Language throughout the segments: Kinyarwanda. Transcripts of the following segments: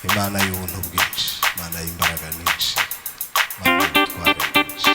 Imana y'ubuntu bwinshi, Imana y'imbaraga nyinshi, Imana y'ubutware bwinshi.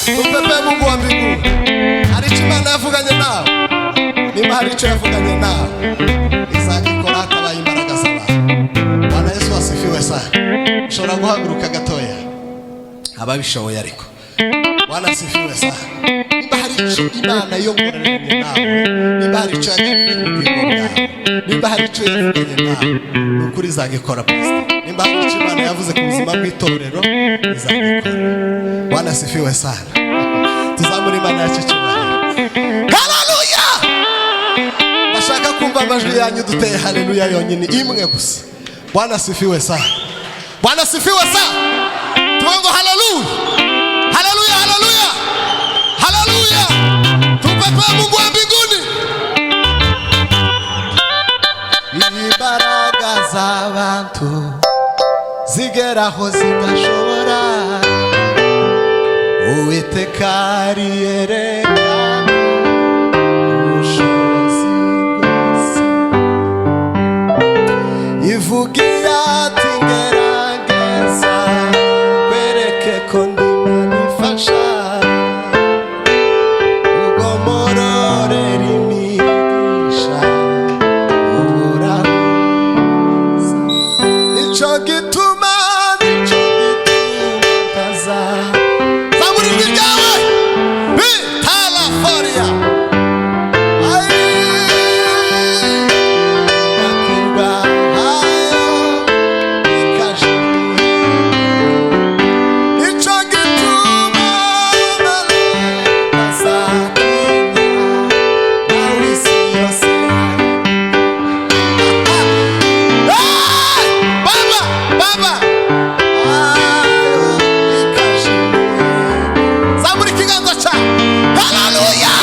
Tupepe Mungu wa mbinguni. Alichimana yavuganye nawe. Niba hari icyo yavuganye nawe, izagikora akabaye imbaraga z'abantu. Bwana Yesu asifiwe sana. Ushobora guhaguruka gatoya. Ababishoboye ariko. Bwana asifiwe sana. Niba hari icyo Imana yongoranye nawe, niba hari icyo yaganiriye mu bwingo bwawe, niba hari icyo yavuganye nawe, ukuri izagikora pastor. Niba hari icyo Imana yavuze ku buzima bw'itorero izabikora. Bwana sifiwe sana. Tuzamura Imana yacu cyubahiro. Haleluya. Bashaka kumva amajwi yanyu duteye haleluya yonyine imwe gusa. Bwana sifiwe sana. Bwana sifiwe sana. Tuwango haleluya. Haleluya, haleluya. Haleluya. Tupepe Mungu wa mbinguni. Imbaraga z'abantu zigeraho zigashobora Uwiteka ariyerekana ubushobozi bwose. Ivugira ati ngerageza kwereke ko ndi Imana ifasha ugomororera imigisha uburabuza. Nico gituma kaza zamura ijwi ryawe bitala foria nakirwa hayo ikaje. Nico gituma kaza nawe isi yose. Baba, baba ayo ikaje. Zamura ikiganza cyawe. Haleluya.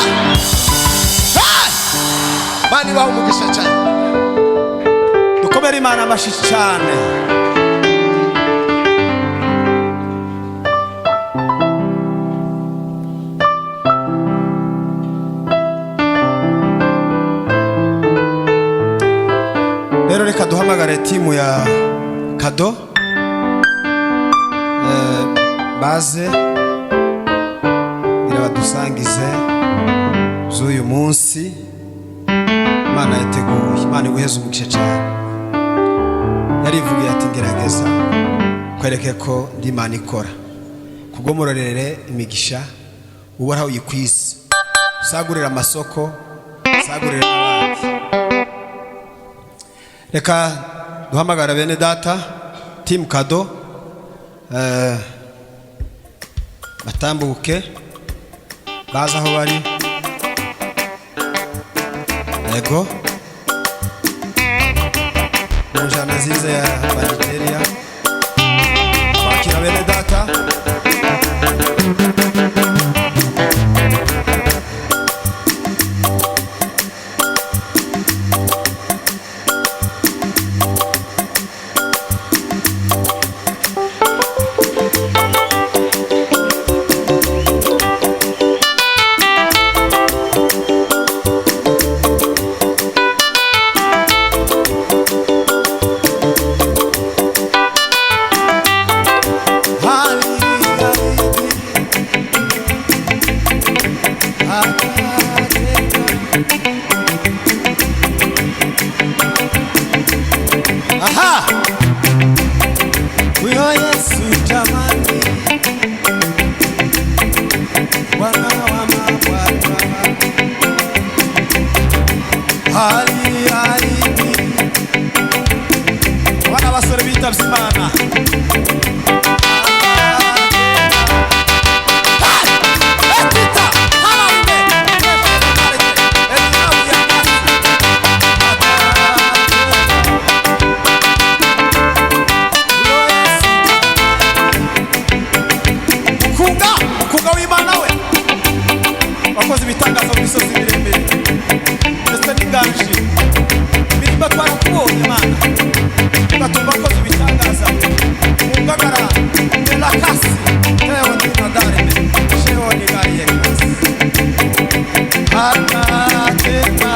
Bani baho umugisha cyane. Dukomere Imana amashyi cyane. Rero reka duhamagare timu ya Kado baze irabadusangize z'uyu munsi. Imana yateguye. Imana iguheze umugisha cyane. Yarivugiye ati ngerageza kwereke ko ndi Imana ikora kubwo murorere imigisha uhoraho uyikwise. Usagurira amasoko, usagurira n'abandi. Reka duhamagara bene data timu Kado batambuke baza aho bari. Yego mu njyana nziza ya Nigeria bakira bene data. Aha! Uyo Yesu jamani, Bwana wa mabwana, hali wana basore bitavye Imana. Kunga w'Imana we wakoze ibitangaza mu misozi miremire ndetse n'inganji imirimo twarakubonye Imana ugatuma wakoze ibitangaza mu Ngagara la kasi tewe n'inadare sheho n'igariye kasi atateka